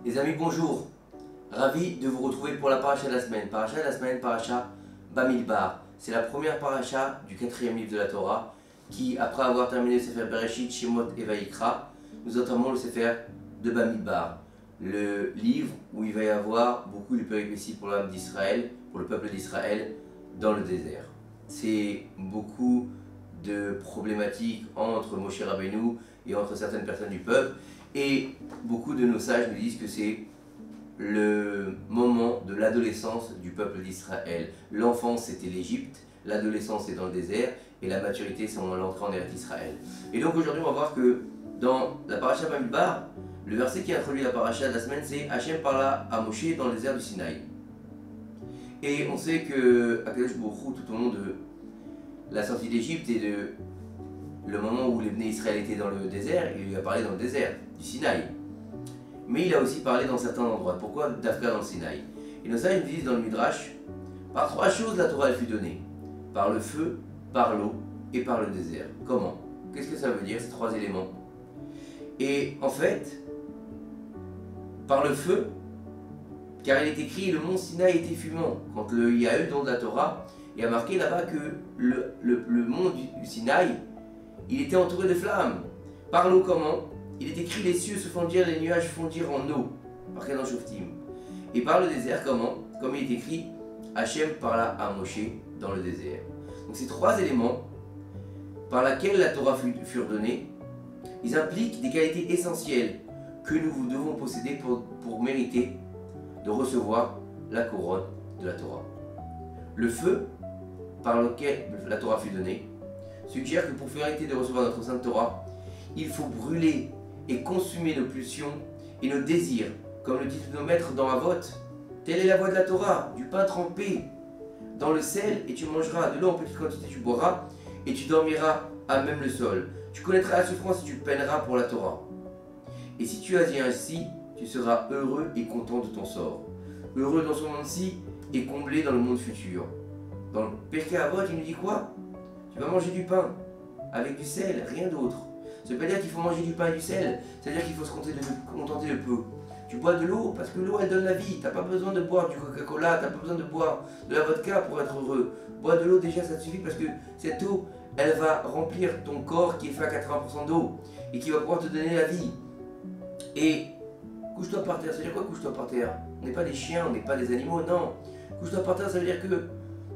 Les amis, bonjour. Ravi de vous retrouver pour la paracha de la semaine. Paracha Bamidbar. C'est la première paracha du 4e livre de la Torah qui, après avoir terminé le Sefer Bereshit, Shemot et Vayikra, nous entamons le Sefer de Bamidbar, le livre où il va y avoir beaucoup de péripéties pour l'âme d'Israël, pour le peuple d'Israël dans le désert. C'est beaucoup de problématiques entre Moshe Rabbeinu et entre certaines personnes du peuple, et beaucoup de nos sages nous disent que c'est le moment de l'adolescence du peuple d'Israël. L'enfance c'était l'Égypte, l'adolescence c'est dans le désert, et la maturité c'est l'entrée en Eretz Israël. Et donc aujourd'hui on va voir que dans la paracha Bamidbar, le verset qui introduit la paracha de la semaine, c'est Hachem parla à Moshe dans le désert du Sinaï. Et on sait que Akadosh Baruch Hu, tout au long de la sortie d'Égypte et de le moment où les Bnei Israël étaient dans le désert, il lui a parlé dans le désert du Sinaï. Mais il a aussi parlé dans certains endroits. Pourquoi d'Afka dans le Sinaï? Et nos sages nous disent dans le Midrash, par trois choses la Torah elle fut donnée. Par le feu, par l'eau et par le désert. Comment? Qu'est-ce que ça veut dire ces trois éléments? Et en fait, par le feu, car il est écrit le mont Sinaï était fumant. Quand il y a eu le don de la Torah, il y a marqué là-bas que le mont du Sinaï, il était entouré de flammes. Par l'eau comment? Il est écrit les cieux se fondirent, les nuages fondirent en eau. Marqué dans Shoftim. Et par le désert comment? Comme il est écrit, Hachem parla à Moshe dans le désert. Donc ces trois éléments par lesquels la Torah furent donnés, ils impliquent des qualités essentielles que nous devons posséder pour mériter de recevoir la couronne de la Torah. Le feu par lequel la Torah fut donnée suggère que pour mériter de recevoir notre sainte Torah, il faut brûler et consumer nos pulsions et nos désirs, comme le dit nos maîtres dans Avot. Telle est la voie de la Torah, du pain trempé dans le sel et tu mangeras, de l'eau en petite quantité tu boiras et tu dormiras à même le sol. Tu connaîtras la souffrance et tu peineras pour la Torah. Et si tu agis ainsi, tu seras heureux et content de ton sort. Heureux dans ce monde-ci et comblé dans le monde futur. Dans le Pirkei Avot, il nous dit quoi? Tu vas manger du pain avec du sel, rien d'autre. Ça veut pas dire qu'il faut manger du pain et du sel, c'est-à-dire qu'il faut se contenter de peu. Tu bois de l'eau parce que l'eau elle donne la vie. Tu n'as pas besoin de boire du Coca-Cola, tu n'as pas besoin de boire de la vodka pour être heureux. Bois de l'eau déjà ça te suffit parce que cette eau elle va remplir ton corps qui est fait à 80% d'eau et qui va pouvoir te donner la vie. Et couche-toi par terre, ça veut dire quoi couche-toi par terre? On n'est pas des chiens, on n'est pas des animaux, non. Couche-toi par terre ça veut dire que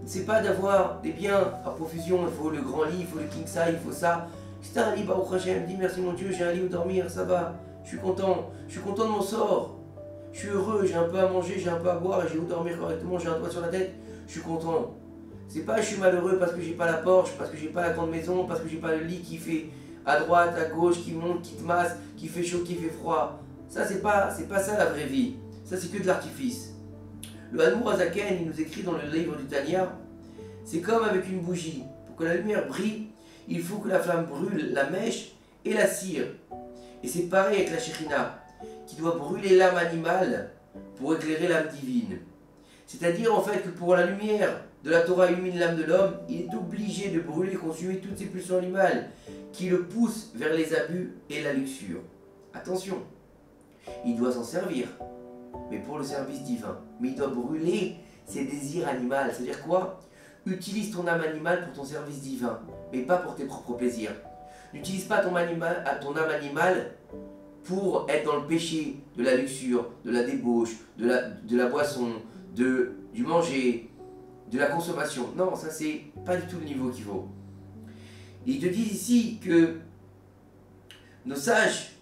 c'est pas d'avoir des biens à profusion, il faut le grand lit, il faut le king size, il faut ça. Si t'as un lit, Baruch Hashem, dis merci mon Dieu, j'ai un lit où dormir, ça va, je suis content de mon sort, je suis heureux, j'ai un peu à manger, j'ai un peu à boire, j'ai où dormir correctement, j'ai un toit sur la tête, je suis content. C'est pas je suis malheureux parce que j'ai pas la Porsche, parce que j'ai pas la grande maison, parce que j'ai pas le lit qui fait à droite, à gauche, qui monte, qui te masse, qui fait chaud, qui fait froid. Ça c'est pas ça la vraie vie, ça c'est que de l'artifice. Le Hadmour Azaken, il nous écrit dans le livre du Tanya, c'est comme avec une bougie, pour que la lumière brille, il faut que la flamme brûle la mèche et la cire. Et c'est pareil avec la Shekhinah, qui doit brûler l'âme animale pour éclairer l'âme divine. C'est-à-dire en fait que pour la lumière de la Torah illumine l'âme de l'homme, il est obligé de brûler et consumer toutes ces pulsions animales qui le poussent vers les abus et la luxure. Attention, il doit s'en servir, mais pour le service divin. Mais il doit brûler ses désirs animaux. C'est-à-dire quoi? Utilise ton âme animale pour ton service divin, mais pas pour tes propres plaisirs. N'utilise pas ton âme animale pour être dans le péché de la luxure, de la débauche, de la boisson, du manger, de la consommation. Non, ça c'est pas du tout le niveau qu'il faut. Ils te disent ici que nos sages,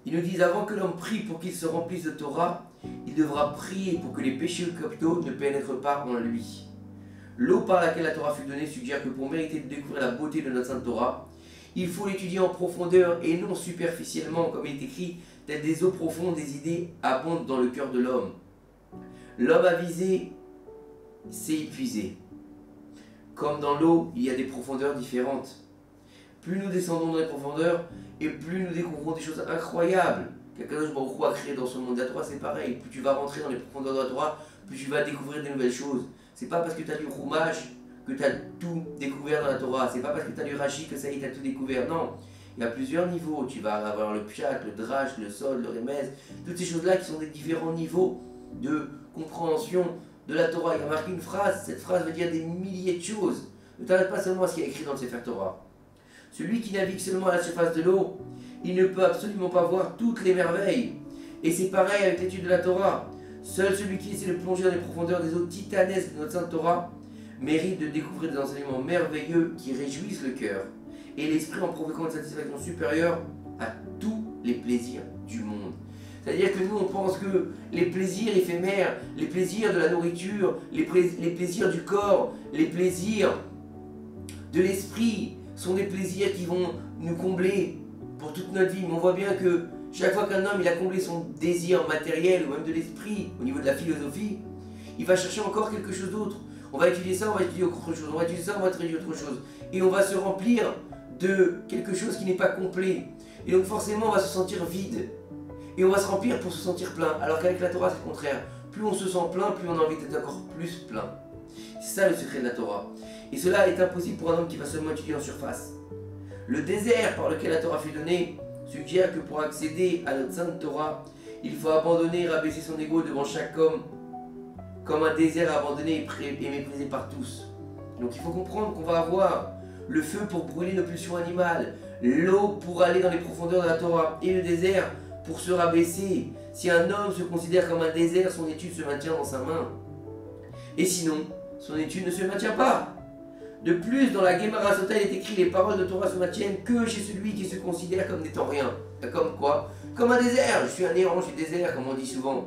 ils nous disent avant que l'homme prie pour qu'il se remplisse de Torah, il devra prier pour que les péchés capitaux ne pénètrent pas en lui. L'eau par laquelle la Torah fut donnée suggère que pour mériter de découvrir la beauté de notre sainte Torah, il faut l'étudier en profondeur et non superficiellement, comme il est écrit, telles des eaux profondes, des idées abondent dans le cœur de l'homme. L'homme avisé s'est épuisé. Comme dans l'eau, il y a des profondeurs différentes. Plus nous descendons dans les profondeurs, et plus nous découvrons des choses incroyables qu'Akadosh Baruch Hu a créées dans ce monde. La Torah c'est pareil, plus tu vas rentrer dans les profondeurs de la Torah, plus tu vas découvrir des nouvelles choses. C'est pas parce que tu as lu Chumash que tu as tout découvert dans la Torah. C'est pas parce que tu as lu Rashi que ça y est, tu as tout découvert. Non. Il y a plusieurs niveaux. Tu vas avoir le pshat, le drash, le sol, le remez, toutes ces choses-là qui sont des différents niveaux de compréhension de la Torah. Il y a marqué une phrase, cette phrase veut dire des milliers de choses. Ne t'arrête pas seulement à ce qu'il y a écrit dans le Sefer Torah. Celui qui navigue seulement à la surface de l'eau, il ne peut absolument pas voir toutes les merveilles. Et c'est pareil avec l'étude de la Torah. Seul celui qui essaie de plonger dans les profondeurs des eaux titanesques de notre Sainte Torah mérite de découvrir des enseignements merveilleux qui réjouissent le cœur et l'esprit en provoquant une satisfaction supérieure à tous les plaisirs du monde. C'est-à-dire que nous, on pense que les plaisirs éphémères, les plaisirs de la nourriture, les plaisirs du corps, les plaisirs de l'esprit sont des plaisirs qui vont nous combler pour toute notre vie. Mais on voit bien que chaque fois qu'un homme il a comblé son désir matériel ou même de l'esprit au niveau de la philosophie, il va chercher encore quelque chose d'autre. On va étudier ça, on va étudier autre chose, on va étudier ça, on va étudier autre chose. Et on va se remplir de quelque chose qui n'est pas complet. Et donc forcément on va se sentir vide. Et on va se remplir pour se sentir plein. Alors qu'avec la Torah c'est le contraire. Plus on se sent plein, plus on a envie d'être encore plus plein. C'est ça le secret de la Torah. Et cela est impossible pour un homme qui va seulement étudier en surface. Le désert par lequel la Torah fut donnée suggère que pour accéder à notre sainte Torah, il faut abandonner et rabaisser son ego devant chaque homme, comme un désert abandonné et méprisé par tous. Donc il faut comprendre qu'on va avoir le feu pour brûler nos pulsions animales, l'eau pour aller dans les profondeurs de la Torah, et le désert pour se rabaisser. Si un homme se considère comme un désert, son étude se maintient dans sa main. Et sinon, son étude ne se maintient pas. De plus, dans la Gemara Sota, il est écrit les paroles de Torah se maintiennent que chez celui qui se considère comme n'étant rien. Comme quoi? Comme un désert. Je suis un néant, je suis désert, comme on dit souvent.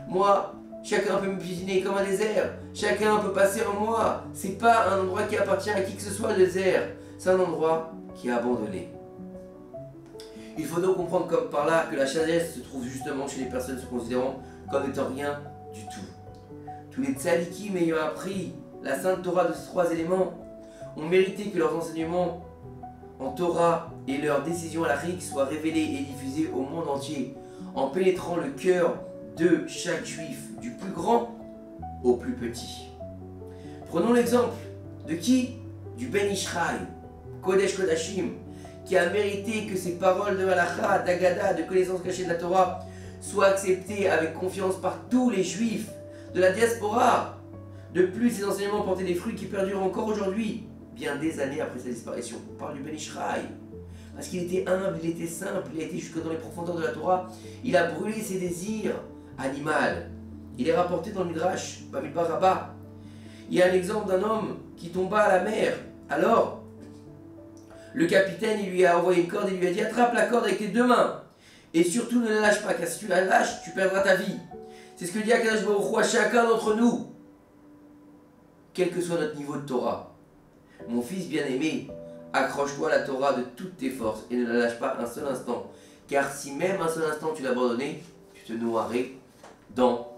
Moi, chacun peut me cuisiner comme un désert. Chacun peut passer en moi. C'est pas un endroit qui appartient à qui que ce soit, le désert. C'est un endroit qui est abandonné. Il faut donc comprendre comme par là que la sagesse se trouve justement chez les personnes se considérant comme n'étant rien du tout. Tous les tzadikim ayant appris la sainte Torah de ces trois éléments ont mérité que leurs enseignements en Torah et leurs décisions halachiques soient révélés et diffusés au monde entier, en pénétrant le cœur de chaque juif, du plus grand au plus petit. Prenons l'exemple de qui? Du Ben Ishraï, Kodesh Kodashim, qui a mérité que ces paroles de halakha, d'agada, de connaissances cachées de la Torah soient acceptées avec confiance par tous les juifs de la diaspora. De plus, ces enseignements portaient des fruits qui perdurent encore aujourd'hui, bien des années après sa disparition. On parle du Ben Ishraï, parce qu'il était humble, il était simple, il a été jusque dans les profondeurs de la Torah, il a brûlé ses désirs animaux. Il est rapporté dans le Midrash, Bamidbar Rabbah. Il y a un exemple d'un homme qui tomba à la mer. Alors, le capitaine il lui a envoyé une corde et lui a dit attrape la corde avec tes deux mains. Et surtout ne la lâche pas, car si tu la lâches, tu perdras ta vie. C'est ce que dit Akadosh Baruch Hu à chacun d'entre nous, quel que soit notre niveau de Torah. Mon fils bien-aimé, accroche-toi à la Torah de toutes tes forces et ne la lâche pas un seul instant. Car si même un seul instant tu l'abandonnais, tu te noierais dans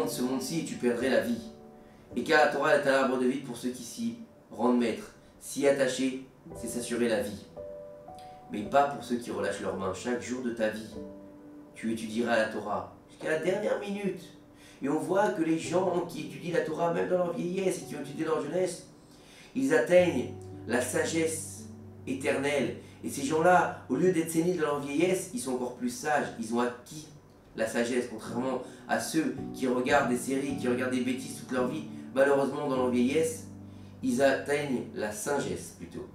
ce monde-ci et tu perdrais la vie. Et car la Torah est un arbre de vie pour ceux qui s'y rendent maîtres. S'y attacher, c'est s'assurer la vie. Mais pas pour ceux qui relâchent leurs mains. Chaque jour de ta vie, tu étudieras la Torah jusqu'à la dernière minute. Et on voit que les gens qui étudient la Torah, même dans leur vieillesse et qui ont étudié leur jeunesse, ils atteignent la sagesse éternelle. Et ces gens-là, au lieu d'être séniles dans leur vieillesse, ils sont encore plus sages. Ils ont acquis la sagesse, contrairement à ceux qui regardent des séries, qui regardent des bêtises toute leur vie. Malheureusement, dans leur vieillesse, ils atteignent la sagesse plutôt.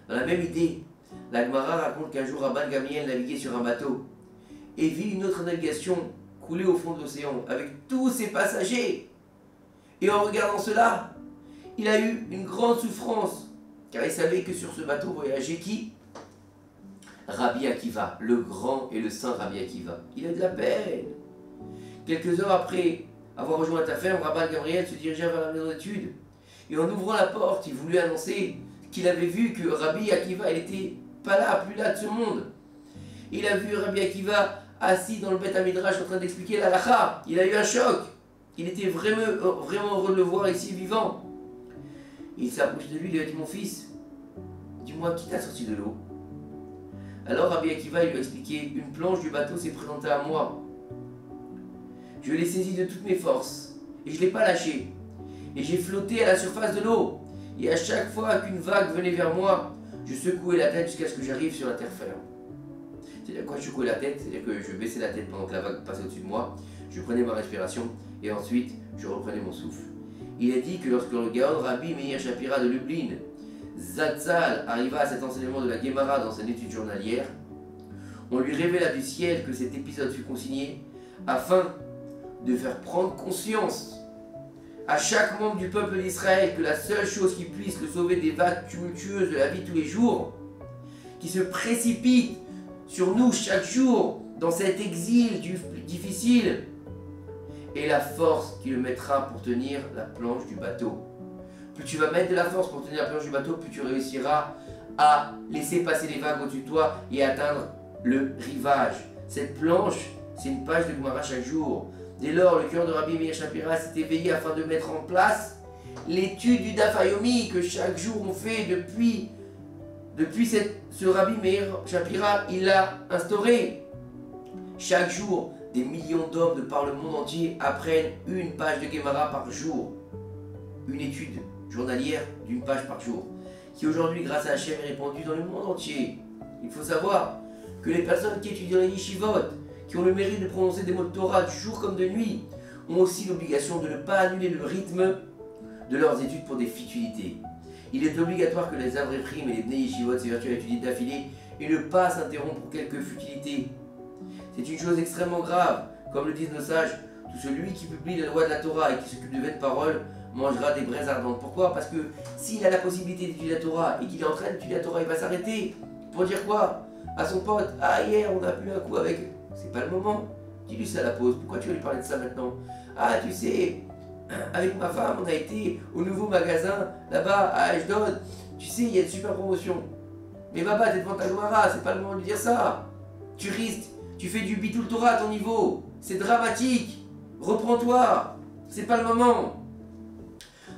Dans la même idée, la Gemara raconte qu'un jour Rabban Gamliel naviguait sur un bateau et vit une autre navigation couler au fond de l'océan avec tous ses passagers. Et en regardant cela, il a eu une grande souffrance car il savait que sur ce bateau voyageait qui? Rabbi Akiva, le grand et le saint Rabbi Akiva. Il a de la peine. Quelques heures après avoir rejoint ta ferme, Rabban Gamliel se dirigea vers la maison d'études. Et en ouvrant la porte, il voulut annoncer qu'il avait vu que Rabbi Akiva, il n'était pas là, plus là de ce monde. Il a vu Rabbi Akiva assis dans le Beth Midrash en train d'expliquer la halakha. Il a eu un choc. Il était vraiment heureux de le voir ici vivant. Il s'est approché de lui, il lui a dit mon fils, dis-moi qui t'a sorti de l'eau. Alors Rabbi Akiva il lui a expliqué une planche du bateau s'est présentée à moi. Je l'ai saisie de toutes mes forces et je ne l'ai pas lâchée. Et j'ai flotté à la surface de l'eau. Et à chaque fois qu'une vague venait vers moi, je secouais la tête jusqu'à ce que j'arrive sur la terre ferme. C'est-à-dire, quand je secouais la tête, c'est-à-dire que je baissais la tête pendant que la vague passait au-dessus de moi, je prenais ma respiration et ensuite je reprenais mon souffle. Il est dit que lorsque le Gaon Rabbi Meir Shapira de Lublin, Zatzal, arriva à cet enseignement de la Gemara dans son étude journalière, on lui révéla du ciel que cet épisode fut consigné afin de faire prendre conscience à chaque membre du peuple d'Israël que la seule chose qui puisse le sauver des vagues tumultueuses de la vie de tous les jours, qui se précipitent sur nous chaque jour dans cet exil difficile, est la force qui le mettra pour tenir la planche du bateau. Plus tu vas mettre de la force pour tenir la planche du bateau, plus tu réussiras à laisser passer les vagues au-dessus de toi et atteindre le rivage. Cette planche, c'est une page de Gemara chaque jour. Dès lors, le cœur de Rabbi Meir Shapira s'est éveillé afin de mettre en place l'étude du Daf Yomi que chaque jour on fait depuis ce Rabbi Meir Shapira, il l'a instauré. Chaque jour, des millions d'hommes de par le monde entier apprennent une page de Gemara par jour. Une étude journalière d'une page par jour, qui aujourd'hui, grâce à Hachem, est répandue dans le monde entier. Il faut savoir que les personnes qui étudient les yeshivot, qui ont le mérite de prononcer des mots de Torah du jour comme de nuit, ont aussi l'obligation de ne pas annuler le rythme de leurs études pour des futilités. Il est obligatoire que les Avrephrim et les Bnei Yeshivot s'évertuent à étudier d'affilée et ne pas s'interrompre pour quelques futilités. C'est une chose extrêmement grave, comme le disent nos sages, tout celui qui publie la loi de la Torah et qui s'occupe de vaines paroles mangera des braises ardentes. Pourquoi? Parce que s'il a la possibilité d'étudier la Torah et qu'il est en train d'étudier la Torah, il va s'arrêter. Pour dire quoi? À son pote, ah hier on a bu un coup avec... C'est pas le moment. Dis-lui ça à la pause. Pourquoi tu veux lui parler de ça maintenant? Ah tu sais, avec ma femme on a été au nouveau magasin là-bas à Ashdod. Tu sais, il y a une super promotion. Mais Baba, t'es devant ta Gemara, c'est pas le moment de lui dire ça. Tu risques, tu fais du bitul Torah à ton niveau. C'est dramatique. Reprends-toi. C'est pas le moment.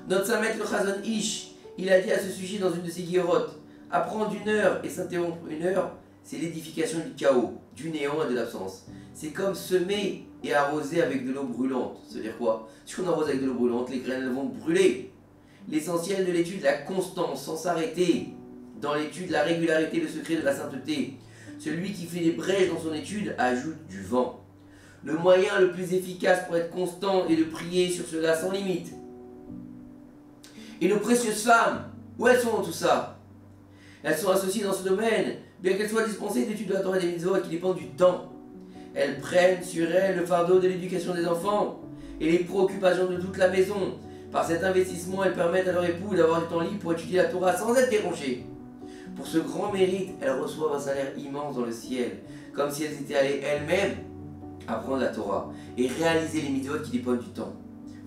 Notre Samet le Chazon Ish, il a dit à ce sujet dans une de ses guérottes, apprendre une heure et s'interrompre une heure, c'est l'édification du chaos, du néant et de l'absence. C'est comme semer et arroser avec de l'eau brûlante. C'est-à-dire quoi? Si on arrose avec de l'eau brûlante, les graines vont brûler. L'essentiel de l'étude, la constance, sans s'arrêter. Dans l'étude, la régularité, le secret de la sainteté. Celui qui fait des brèches dans son étude ajoute du vent. Le moyen le plus efficace pour être constant est de prier sur cela sans limite. Et nos précieuses femmes, où elles sont dans tout ça? Elles sont associées dans ce domaine, bien qu'elles soient dispensées d'études de la Torah et des mitzvot qui dépendent du temps. Elles prennent sur elles le fardeau de l'éducation des enfants et les préoccupations de toute la maison. Par cet investissement, elles permettent à leur époux d'avoir du temps libre pour étudier la Torah sans être dérangées. Pour ce grand mérite, elles reçoivent un salaire immense dans le ciel, comme si elles étaient allées elles-mêmes apprendre la Torah et réaliser les mitzvot qui dépendent du temps.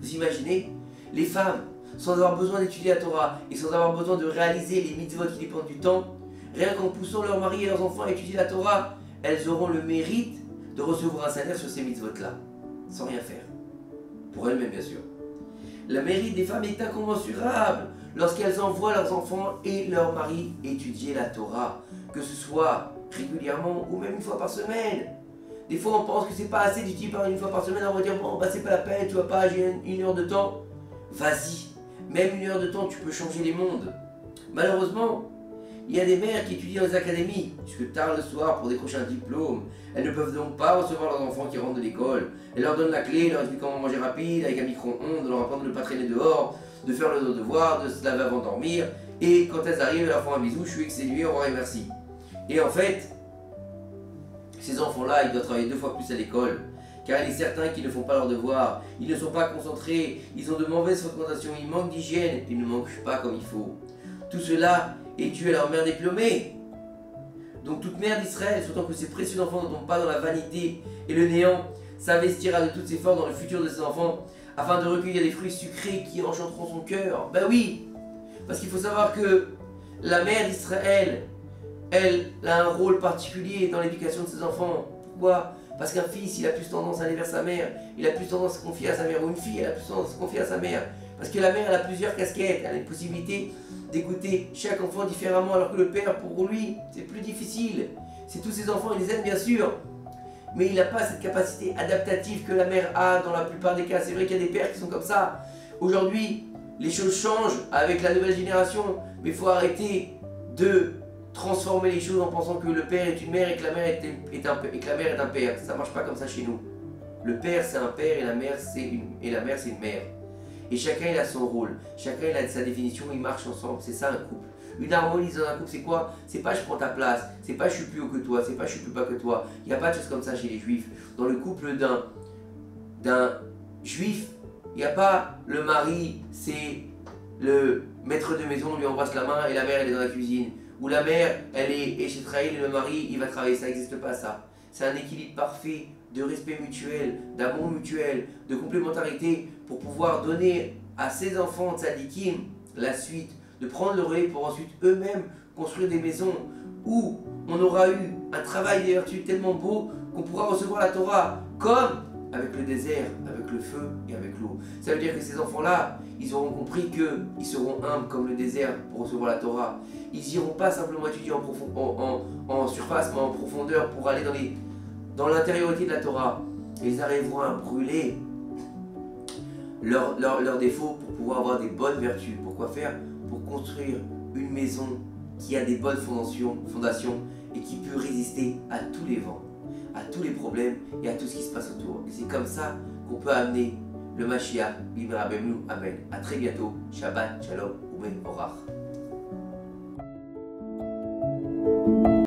Vous imaginez, les femmes, sans avoir besoin d'étudier la Torah et sans avoir besoin de réaliser les mitzvot qui dépendent du temps, rien qu'en poussant leurs maris et leurs enfants à étudier la Torah, elles auront le mérite de recevoir un salaire sur ces mitzvot-là, sans rien faire. Pour elles-mêmes, bien sûr. Le mérite des femmes est incommensurable lorsqu'elles envoient leurs enfants et leurs maris étudier la Torah, que ce soit régulièrement ou même une fois par semaine. Des fois, on pense que c'est pas assez d'étudier par une fois par semaine, on va dire bon, bah c'est pas la peine, tu vois pas, j'ai une heure de temps. Vas-y, même une heure de temps, tu peux changer les mondes. Malheureusement, il y a des mères qui étudient dans les académies jusque tard le soir pour décrocher un diplôme. Elles ne peuvent donc pas recevoir leurs enfants qui rentrent de l'école. Elles leur donnent la clé, leur expliquent comment manger rapide, avec un micro-ondes, de leur apprendre de ne pas traîner dehors, de faire leurs devoirs, de se laver avant de dormir. Et quand elles arrivent, elles leur font un bisou, je suis exténué, au revoir et merci. Et en fait, ces enfants-là, ils doivent travailler 2 fois plus à l'école. Car il est certain qu'ils ne font pas leurs devoirs, ils ne sont pas concentrés, ils ont de mauvaises fréquentations, ils manquent d'hygiène, ils ne mangent pas comme il faut. Tout cela est dû à leur mère diplômée. Donc toute mère d'Israël, souhaitant que ses précieux enfants ne tombent pas dans la vanité et le néant, s'investira de toutes ses forces dans le futur de ses enfants, afin de recueillir des fruits sucrés qui enchanteront son cœur. Ben oui, parce qu'il faut savoir que la mère d'Israël, elle a un rôle particulier dans l'éducation de ses enfants. Pourquoi? Parce qu'un fils, il a plus tendance à aller vers sa mère, il a plus tendance à se confier à sa mère, ou une fille, elle a plus tendance à se confier à sa mère. Parce que la mère, elle a plusieurs casquettes, elle a une possibilité d'écouter chaque enfant différemment, alors que le père, pour lui, c'est plus difficile. C'est tous ses enfants, il les aime bien sûr, mais il n'a pas cette capacité adaptative que la mère a dans la plupart des cas. C'est vrai qu'il y a des pères qui sont comme ça. Aujourd'hui, les choses changent avec la nouvelle génération, mais il faut arrêter de transformer les choses en pensant que le père est une mère et que la mère et que la mère est un père. Ça marche pas comme ça chez nous. Le père c'est un père et la mère c'est une mère. Et chacun il a son rôle, chacun il a sa définition, ils marchent ensemble, c'est ça un couple. Une harmonie dans un couple c'est quoi? C'est pas je prends ta place, c'est pas je suis plus haut que toi, c'est pas je suis plus bas que toi. Il n'y a pas de choses comme ça chez les juifs. Dans le couple d'un juif, il n'y a pas le mari, c'est le maître de maison, on lui embrasse la main et la mère elle est dans la cuisine. Ou la mère elle est chez Israël et le mari il va travailler, ça n'existe pas ça. C'est un équilibre parfait de respect mutuel, d'amour mutuel, de complémentarité pour pouvoir donner à ses enfants tzadikim la suite, de prendre le relais pour ensuite eux-mêmes construire des maisons où on aura eu un travail des vertus tellement beau qu'on pourra recevoir la Torah comme avec le désert, avec le feu et avec l'eau. Ça veut dire que ces enfants-là, ils auront compris qu'ils seront humbles comme le désert pour recevoir la Torah. Ils n'iront pas simplement étudier en surface, mais en profondeur pour aller dans l'intériorité de la Torah. Ils arriveront à brûler leurs défauts pour pouvoir avoir des bonnes vertus. Pourquoi faire? Pour construire une maison qui a des bonnes fondations et qui peut résister à tous les vents, à tous les problèmes et à tout ce qui se passe autour. Et c'est comme ça qu'on peut amener le Mashiach, Amen. A très bientôt. Shabbat, Shalom, Umen, Orach.